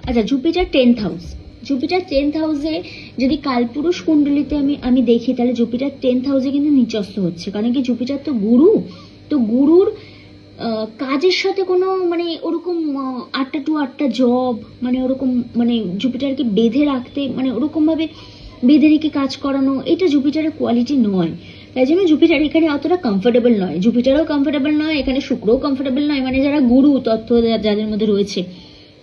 আচ্ছা, Jupiter 10th house, Jupiter 10th হাউসে যদি কালপুরুষ কুণ্ডলিতে আমি দেখি, তাহলে জুপিটার 10th হাউসে কিন্তু নিচস্থ হচ্ছে। কারণ কি, জুপিটার তো গুরু, তো গুরুর কাজের সাথে কোনো মানে ওরকম 8টা to 8টা জব, মানে ওরকম মানে জুপিটারকে বেঁধে রাখতে, মানে ওরকমভাবে বেঁধে রেখে কাজ করানো, এটা জুপিটারের কোয়ালিটি নয়। তাই জন্য জুপিটার এখানে অতটা কমফোর্টেবল নয়, জুপিটারও কমফোর্টেবল নয়, এখানে শুক্রও কমফোর্টেবল নয়। মানে যারা গুরু তত্ত্ব যাদের মধ্যে রয়েছে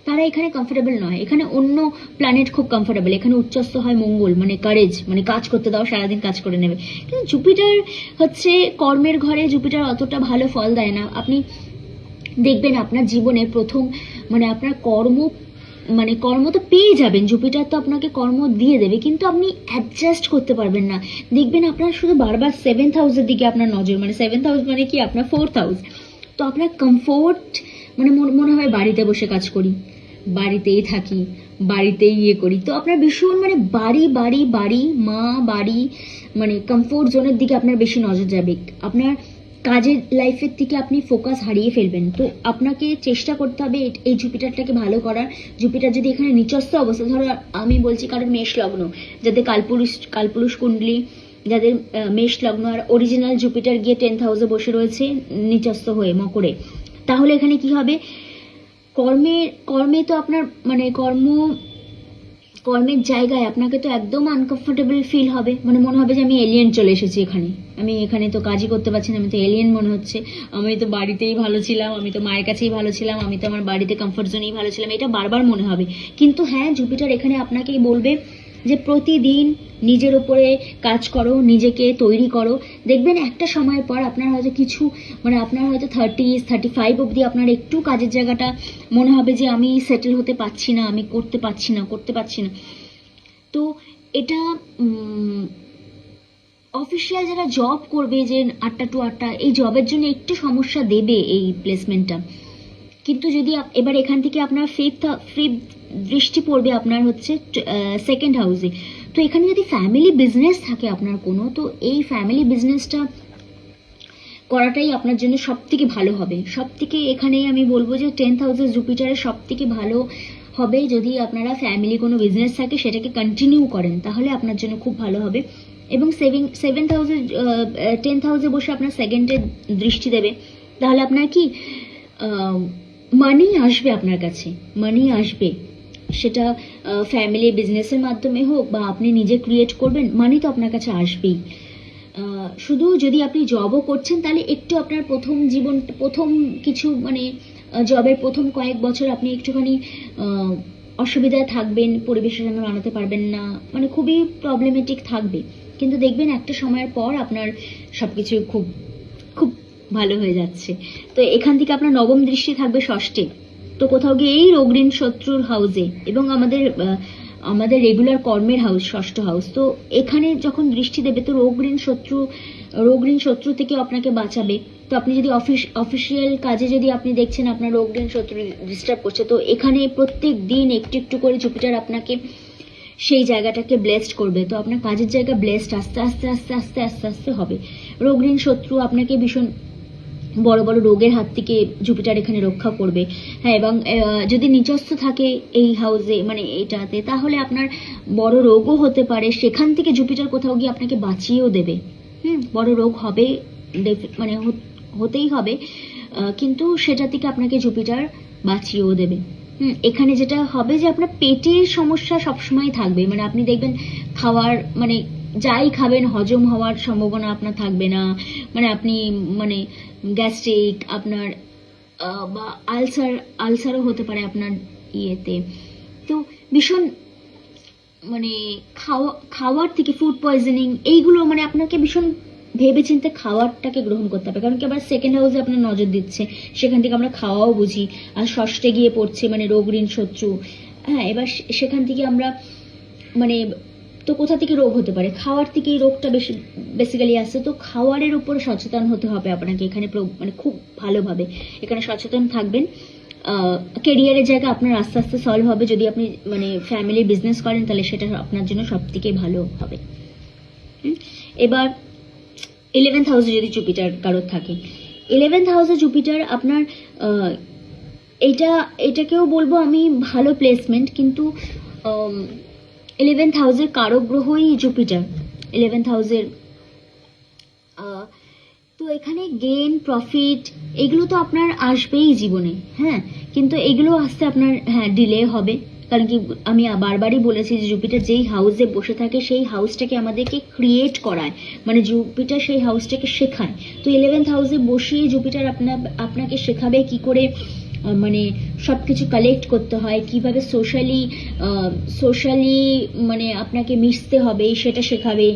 তারা এখানে কমফোর্টেবল নয়। এখানে অন্য প্ল্যানেট খুব কমফোর্টেবল, এখানে উচ্চস্থ হয় মঙ্গল, মানে কারেজ, মানে কাজ করতে দাও, সারাদিন কাজ করে নেবে। কিন্তু জুপিটার হচ্ছে কর্মের ঘরে, জুপিটার অতটা ভালো ফল দেয় না। আপনি দেখবেন আপনার জীবনে প্রথম মানে আপনার কর্ম তো পেয়ে যাবেন, জুপিটার তো আপনাকে কর্ম দিয়ে দেবে, কিন্তু আপনি অ্যাডজাস্ট করতে পারবেন না। দেখবেন আপনার শুধু বারবার 7th হাউসের দিকে আপনার নজর, মানে 7th হাউস মানে কি, আপনার 4th হাউস। তো আপনার কমফোর্ট মানে মনে হয় বাড়িতে বসে কাজ করি, বাড়িতেই থাকি, বাড়িতেই ইয়ে করি। তো আপনার ভীষণ মানে বাড়ি বাড়ি বাড়ি, মা বাড়ি, মানে কমফোর্ট জোনের দিকে আপনার বেশি নজর যাবে। আপনার কাজের লাইফের থেকে আপনি ফোকাস হারিয়ে ফেলবেন। তো আপনাকে চেষ্টা করতে হবে এই জুপিটারটাকে ভালো করার। জুপিটার যদি এখানে নিচস্থ অবস্থা, ধরো আমি বলছি কারোর মেষ লগ্ন, যাদের কালপুরুষ কুণ্ডলী, যাদের মেষ লগ্ন আর অরিজিনাল জুপিটার গিয়ে 10th হাউসে বসে রয়েছে নিচস্থ হয়ে মকরে, তাহলে এখানে কি হবে, কর্মে তো আপনার মানে কর্মের জায়গায় আপনাকে তো একদম আনকমফোর্টেবল ফিল হবে, মানে মনে হবে যে আমি এলিয়েন চলে এসেছি এখানে, আমি এখানে তো কাজই করতে পারছি না, আমি তো এলিয়েন মনে হচ্ছে, আমি তো বাড়িতেই ভালো ছিলাম, আমি তো মায়ের কাছেই ভালো ছিলাম, আমি তো আমার বাড়িতে কমফোর্ট জোনেই ভালো ছিলাম, এটা বারবার মনে হবে। কিন্তু হ্যাঁ, জুপিটার এখানে আপনাকেই বলবে যে প্রতিদিন নিজের উপরে কাজ করো, নিজেকে তৈরি করো। দেখবেন একটা সময়ের পর আপনার হয়তো আপনার হয়তো 35 অবধি আপনার একটু কাজের জায়গাটা মনে হবে যে আমি সেটেল হতে পারছি না, আমি করতে পারছি না। তো এটা অফিসিয়াল যারা জব করবে, যে 8টা to 8টা, এই জবের জন্য একটু সমস্যা দেবে এই প্লেসমেন্টটা। কিন্তু যদি এবার এখান থেকে আপনার ফিফথ দৃষ্টি পড়বে আপনার হচ্ছে 2nd হাউসে, তো এখানে যদি ফ্যামিলি বিজনেস থাকে আপনার কোনো, তো এই ফ্যামিলি বিজনেসটা করাটাই আপনার জন্য সব থেকে ভালো হবে। সব থেকে এখানেই আমি বলবো যে 10th হাউসে জুপিটারের সব থেকে ভালো হবে যদি আপনারা ফ্যামিলি কোনো বিজনেস থাকে সেটাকে কন্টিনিউ করেন, তাহলে আপনার জন্য খুব ভালো হবে। এবং 7th হাউসে 10th হাউসে বসে আপনার সেকেন্ডের দৃষ্টি দেবে, তাহলে আপনার কি মানি আসবে আপনার কাছে, মানি আসবে, সেটা ফ্যামিলি বিজনেসের মাধ্যমে হোক বা আপনি নিজে ক্রিয়েট করবেন, মানি তো আপনার কাছে আসবেই। শুধু যদি আপনি জবও করছেন তাহলে একটু আপনার প্রথম কিছু মানে জবের প্রথম কয়েক বছর আপনি একটুখানি অসুবিধায় থাকবেন, পরিবেশের সঙ্গে মানাতে পারবেন না, মানে খুবই প্রবলেমেটিক থাকবে। কিন্তু দেখবেন একটা সময়ের পর আপনার সবকিছু খুব খুব ভালো হয়ে যাচ্ছে। তো এখান থেকে আপনার নবম দৃষ্টি থাকবে ষষ্ঠে, তো কোথাও গিয়ে এই রোগ ঋণ শত্রুর হাউসে, এবং আমাদের রেগুলার কর্মের হাউস 6ষ্ঠ হাউস, তো এখানে যখন দৃষ্টি দেবে তো রোগ ঋণ শত্রু থেকে আপনাকে বাঁচাবে। তো আপনি যদি অফিসিয়াল কাজে যদি আপনি দেখছেন আপনার রোগ ঋণ শত্রু ডিস্টার্ব করছে, তো এখানে প্রত্যেক দিন একটু একটু করে জুপিটার আপনাকে সেই জায়গাটাকে ব্লেসড করবে। তো আপনার কাজের জায়গা ব্লেসড আস্তে আস্তে আস্তে আস্তে আস্তে আস্তে হবে। রোগ ঋণ শত্রু আপনাকে ভীষণ বড় বড় রোগের হাত থেকে জুপিটার এখানে রক্ষা করবে। হ্যাঁ, এবং যদি নিচস্থ থাকে এই হাউসে মানে এইটাতে, তাহলে আপনার বড় রোগও হতে পারে, সেখান থেকে জুপিটার কোথাও গিয়ে আপনাকে বাঁচিয়েও দেবে। বড় রোগ হবে, মানে হতেই হবে, কিন্তু সেটা থেকে আপনাকে জুপিটার বাঁচিয়েও দেবে। এখানে যেটা হবে যে আপনার পেটের সমস্যা সবসময় থাকবে, মানে আপনি দেখবেন খাওয়ার মানে যাই খাবেন হজম হওয়ার সম্ভাবনা আপনার থাকবে না, মানে আপনি মানে গ্যাস্ট্রিক আপনার বা আলসারও হতে পারে আপনার ইয়েতে। তো ভীষণ মানে খাওয়ার থেকে ফুড পয়জনিং এইগুলো মানে আপনাকে ভীষণ ভেবেচিন্তে খাওয়ারটাকে গ্রহণ করতে হবে। কারণ কি আবার 2nd হাউসে আপনার নজর দিচ্ছে, সেখান থেকে আমরা খাওয়াও বুঝি, আর ষষ্ঠে গিয়ে পড়ছে মানে রোগ ঋণ শত্রু। হ্যাঁ, এবার সেখান থেকে আমরা মানে তো কোথা থেকে রোগ হতে পারে, খাওয়ার থেকেই রোগটা বেসিক্যালি আসছে। তো খাওয়ারের উপর সচেতন হতে হবে আপনাকে এখানে, মানে খুব ভালোভাবে এখানে সচেতন থাকবেন। কেরিয়ারের জায়গা আপনার আস্তে আস্তে সলভ হবে। যদি আপনি মানে ফ্যামিলি বিজনেস করেন তাহলে সেটা আপনার জন্য সব থেকে ভালো হবে। এবার 11th হাউসে যদি জুপিটার কারোর থাকে, 11th হাউসে জুপিটার আপনার এটা এটাকেও বলবো আমি ভালো প্লেসমেন্ট, কিন্তু 11th হাউসের কারক গ্রহই জুপিটার। 11th হাউসের তো এখানে গেইন প্রফিট এগুলো তো আপনার আসবেই জীবনে, হ্যাঁ, কিন্তু এগুলো আসতে আপনার হ্যাঁ ডিলে হবে। কারণ কি আমি বারবারই বলেছি যে জুপিটার যেই হাউসে বসে থাকে সেই হাউসটাকে আমাদেরকে ক্রিয়েট করায়, মানে জুপিটার সেই হাউসটাকে শেখায়। তো 11th হাউসে বসিয়ে জুপিটার আপনাকে শেখাবে কি করে মানে সব কিছু কালেক্ট করতে হয়, কিভাবে সোশ্যালি মানে আপনাকে মিশতে হবে সেটা শেখাবে।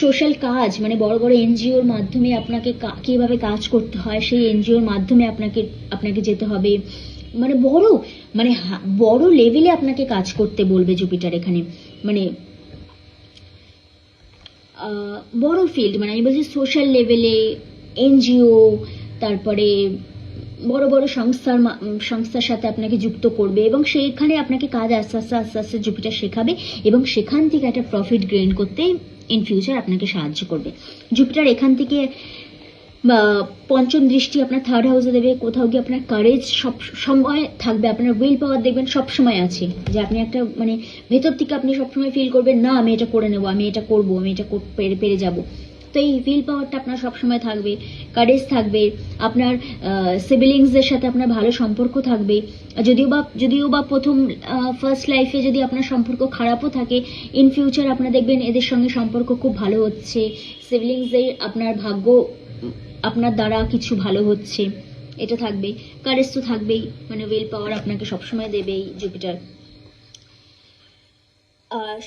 সোশ্যাল কাজ মানে বড় বড় এনজিওর মাধ্যমে আপনাকে কিভাবে কাজ করতে হয় সেই এনজিওর মাধ্যমে আপনাকে যেতে হবে। মানে বড় লেভেলে আপনাকে কাজ করতে বলবে জুপিটার এখানে, মানে বড় ফিল্ড, মানে আমি বলছি সোশ্যাল লেভেলে এনজিও, তারপরে বড় বড় সংস্থার সাথে আপনাকে যুক্ত করবে এবং সেইখানে আপনাকে কাজ আস্তে আস্তে আস্তে আস্তে জুপিটার শেখাবে এবং সেখান থেকে একটা প্রফিট গেইন করতে ইন ফিউচার আপনাকে সাহায্য করবে। জুপিটার এখান থেকে পঞ্চম দৃষ্টি আপনার থার্ড হাউসে দেবে। কোথাও গিয়ে আপনার কারেজ সব সময় থাকবে, আপনার উইল পাওয়ার দেখবেন সব সময় আছে, যে আপনি একটা মানে ভেতর থেকে আপনি সবসময় ফিল করবেন না আমি এটা করে নেবো, আমি এটা করবো, আমি এটা পেরে যাবো। তো এই উইল পাওয়ারটা আপনার সবসময় থাকবে, কারেজ থাকবে, আপনার সিবলিংসদের সাথে আপনার ভালো সম্পর্ক থাকবে। যদিও বা প্রথম ফার্স্ট লাইফে যদি আপনার সম্পর্ক খারাপও থাকে, ইন ফিউচার আপনার দেখবেন এদের সঙ্গে সম্পর্ক খুব ভালো হচ্ছে, সিবলিংসদের আপনার ভাগ্য আপনার দ্বারা কিছু ভালো হচ্ছে, এটা থাকবে। কারেজ তো থাকবেই, মানে উইল পাওয়ার আপনাকে সবসময় দেবেই জুপিটার।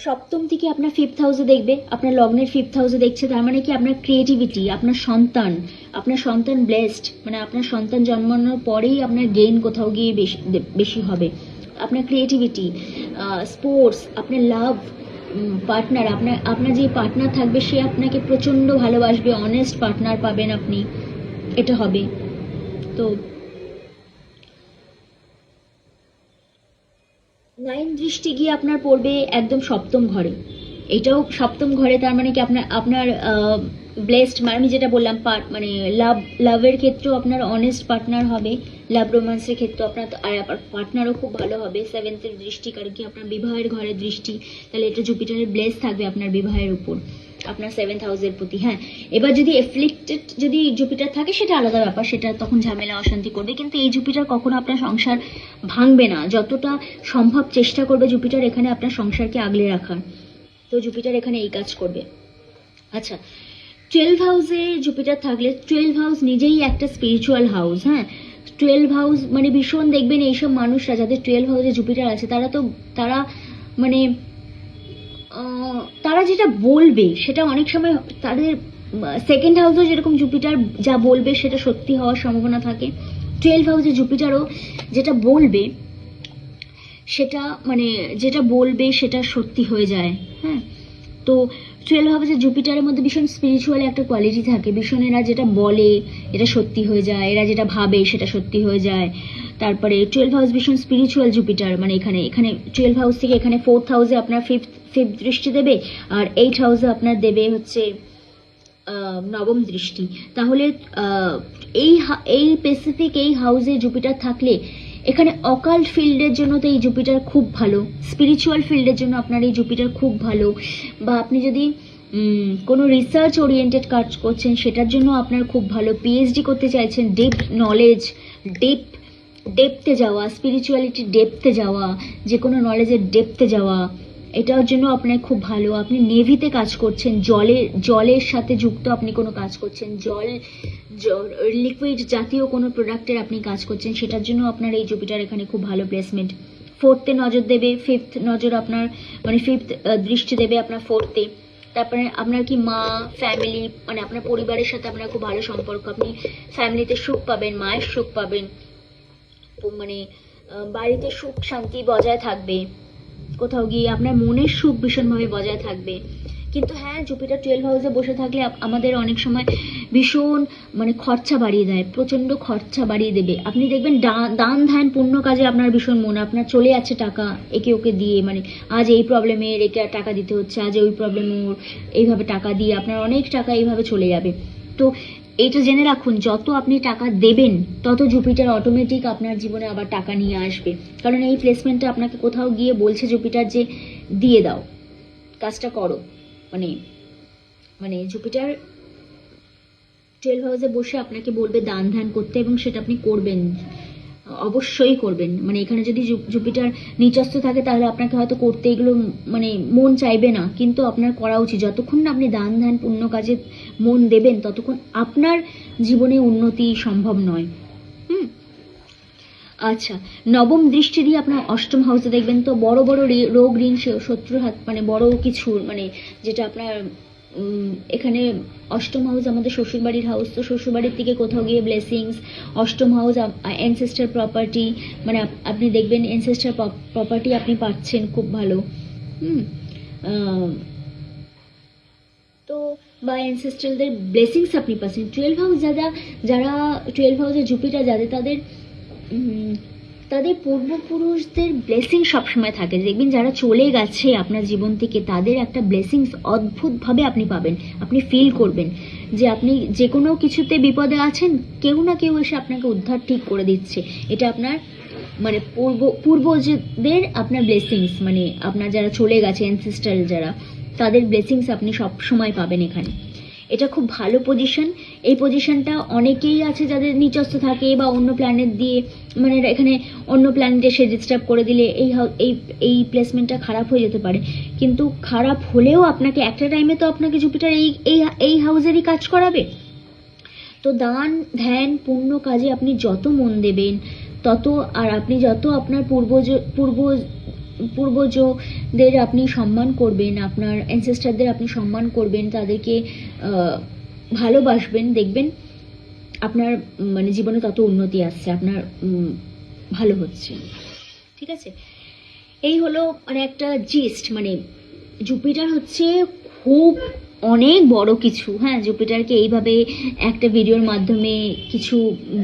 সপ্তম থেকে আপনার 5th হাউসে দেখবে, আপনার লগ্নের 5th হাউসে দেখছে, তার মানে কি আপনার ক্রিয়েটিভিটি, আপনার সন্তান ব্লেসড, মানে আপনার সন্তান জন্মানোর পরেই আপনার গেইন কোথাও গিয়ে বেশি হবে। আপনার ক্রিয়েটিভিটি, স্পোর্টস, আপনার লাভ পার্টনার, আপনার যে পার্টনার থাকবে সে আপনাকে প্রচণ্ড ভালোবাসবে, অনেস্ট পার্টনার পাবেন আপনি, এটা হবে। তো 9 দৃষ্টি গিয়ে আপনার পড়বে একদম সপ্তম ঘরে। এটাও সপ্তম ঘরে, তার মানে কি আপনার ব্লেসড, আমি যেটা বললাম মানে লাভের ক্ষেত্রেও আপনার অনেস্ট পার্টনার হবে, লাভ রোম্যান্সের ক্ষেত্রেও আপনার পার্টনারও খুব ভালো হবে। 7th দৃষ্টি, কারণ কি আপনার বিবাহের ঘরের দৃষ্টি, তাহলে এটা জুপিটারের ব্লেস থাকবে আপনার বিবাহের উপর, আপনার 7th হাউসের প্রতি। হ্যাঁ, এবার যদি এফ্লিক্টেড যদি জুপিটার থাকে সেটা আলাদা ব্যাপার, সেটা তখন ঝামেলা অশান্তি করবে, কিন্তু এই জুপিটার কখনো আপনার সংসার ভাঙবে না, যতটা সম্ভব চেষ্টা করবে জুপিটার এখানে আপনার সংসারকে আগলে রাখার। তো জুপিটার এখানে এই কাজ করবে। আচ্ছা, 12 হাউসে জুপিটার থাকলে, 12 হাউস নিজেই একটা স্পিরিচুয়াল হাউস। হ্যাঁ, 12 হাউস মানে ভীষণ দেখবেন এইসব মানুষরা যাদের 12 হাউসে জুপিটার আছে তারা মানে তারা যেটা বলবে সেটা অনেক সময় তাদের সেকেন্ড হাউসে যেরকম জুপিটার যা বলবে সেটা সত্যি হওয়ার সম্ভাবনা থাকে, 12 হাউসে জুপিটারও যেটা বলবে সেটা সত্যি হয়ে যায়। হ্যাঁ, তো 12 হাউসে জুপিটারের মধ্যে ভীষণ স্পিরিচুয়াল একটা কোয়ালিটি থাকে, ভীষণ এরা যেটা বলে এটা সত্যি হয়ে যায়, এরা যেটা ভাবে সেটা সত্যি হয়ে যায়। তারপরে 12 হাউস ভীষণ স্পিরিচুয়াল জুপিটার, মানে এখানে 12 হাউস থেকে এখানে 4th হাউসে আপনার ফিফথ দৃষ্টি দেবে, আর 8 হাউসে আপনার দেবে হচ্ছে নবম দৃষ্টি। তাহলে এই স্পেসিফিক এই হাউসে জুপিটার থাকলে এখানে অকাল্ট ফিল্ডের জন্য তো এই জুপিটার খুব ভালো, স্পিরিচুয়াল ফিল্ডের জন্য আপনার এই জুপিটার খুব ভালো, বা আপনি যদি কোনো রিসার্চ ওরিয়েন্টেড কাজ করছেন সেটার জন্য আপনার খুব ভালো, পিএইচডি করতে চাইছেন, ডেপ নলেজ, ডেপথে যাওয়া, স্পিরিচুয়ালিটি ডেপথে যাওয়া, যে কোনো নলেজের ডেপথে যাওয়া, এটার জন্য আপনার খুব ভালো। আপনি নেভিতে কাজ করছেন, জলের সাথে যুক্ত আপনি কোনো কাজ করছেন, লিকুইড জাতীয় কোনো প্রোডাক্টের আপনি কাজ করছেন, সেটার জন্য আপনার এই জুপিটার এখানে খুব ভালো প্লেসমেন্ট। 4th নজর দেবে, 5th নজর আপনার মানে 5th দৃষ্টি দেবে আপনার 4th। তারপরে আপনার কি মা, ফ্যামিলি, মানে আপনার পরিবারের সাথে আপনার খুব ভালো সম্পর্ক, আপনি ফ্যামিলিতে সুখ পাবেন, মায়ের সুখ পাবেন, মানে বাড়িতে সুখ শান্তি বজায় থাকবে, কোথাও গিয়ে আপনার মনের সুখ ভীষণভাবে বজায় থাকবে। কিন্তু হ্যাঁ, জুপিটার 12 হাউসে বসে থাকলে আমাদের অনেক সময় ভীষণ মানে খরচা বাড়িয়ে দেয়, প্রচণ্ড খরচা বাড়িয়ে দেবে। আপনি দেখবেন দান ধ্যান পুণ্য কাজে আপনার ভীষণ মন, আপনার চলে যাচ্ছে টাকা একে ওকে দিয়ে, মানে আজ এই প্রবলেমের একে টাকা দিতে হচ্ছে, আজ ওই প্রবলেম ওর, এইভাবে টাকা দিয়ে আপনার অনেক টাকা এইভাবে চলে যাবে। তো এইটা জেনে রাখুন, যত আপনি টাকা দেবেন তত জুপিটার অটোমেটিক আপনার জীবনে আবার টাকা নিয়ে আসবে। কারণ এই প্লেসমেন্টটা আপনাকে কোথাও গিয়ে বলছে জুপিটার যে দিয়ে দাও, কাজটা করো। মানে মানে জুপিটার 12 হাউসে বসে আপনাকে বলবে দান ধ্যান করতে, এবং সেটা আপনি করবেন, অবশ্যই করবেন। মানে এখানে যদি জুপিটার নিচস্থ থাকে তাহলে আপনাকে হয়তো করতে এগুলো মানে মন চাইবে না, কিন্তু আপনার করা উচিত। যতক্ষণ না আপনি দান ধ্যান পুণ্য কাজে মন দেবেন ততক্ষণ আপনার জীবনে উন্নতি সম্ভব নয়। আচ্ছা, নবম দৃষ্টি দিয়ে আপনার অষ্টম হাউসে দেখবেন তো বড় বড় রোগ ঋণ শত্রুর হাত, মানে বড় কিছু, মানে যেটা আপনার এখানে অষ্টম হাউস আমাদের শ্বশুরবাড়ির হাউস, তো শ্বশুরবাড়ির থেকে কোথাও গিয়ে ব্লেসিংস। অষ্টম হাউস অ্যানসেস্টার প্রপার্টি, মানে আপনি দেখবেন অ্যানসেস্টার প্রপার্টি আপনি পাচ্ছেন খুব ভালো। তো বা অ্যানসেস্ট্রালদের ব্লেসিংস আপনি পাচ্ছেন। 12 হাউস যারা 12 হাউসে জুপিটার যাদের, তাদের পূর্বপুরুষদের ব্লেসিং সবসময় থাকে। দেখবেন যারা চলে গেছে আপনার জীবন থেকে তাদের একটা ব্লেসিংস অদ্ভুতভাবে আপনি পাবেন। আপনি ফিল করবেন যে আপনি যে কোনো কিছুতে বিপদে আছেন, কেউ না কেউ এসে আপনাকে উদ্ধার ঠিক করে দিচ্ছে। এটা আপনার মানে পূর্বজদের আপনার ব্লেসিংস, মানে আপনার যারা চলে গেছে অ্যানসেস্টার যারা, তাদের ব্লেসিংস আপনি সব সময় পাবেন এখানে। এটা খুব ভালো পজিশন। এই পজিশনটা অনেকেই আছে যাদের নিচস্থ থাকে বা অন্য প্ল্যানেট দিয়ে, মানে এখানে অন্য প্ল্যানেটে সে ডিস্টার্ব করে দিলে এই প্লেসমেন্টটা খারাপ হয়ে যেতে পারে। কিন্তু খারাপ হলেও আপনাকে একটা টাইমে তো আপনাকে জুপিটার এই হাউসেরই কাজ করাবে। তো দান ধ্যান পুণ্য কাজে আপনি যত মন দেবেন তত, আর আপনি যত আপনার পূর্বজদের আপনি সম্মান করবেন, আপনার অ্যানসেস্টারদের আপনি সম্মান করবেন, তাদেরকে ভালোবাসবেন, দেখবেন আপনার মানে জীবনে তত উন্নতি আসছে, আপনার ভালো হচ্ছে। ঠিক আছে, এই হলো মানে একটা জিস্ট। মানে জুপিটার হচ্ছে খুব অনেক বড় কিছু। হ্যাঁ, জুপিটারকে এইভাবে একটা ভিডিওর মাধ্যমে কিছু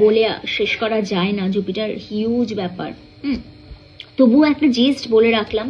বলে শেষ করা যায় না। জুপিটার হিউজ ব্যাপার। তবুও একটা জিস্ট বলে রাখলাম।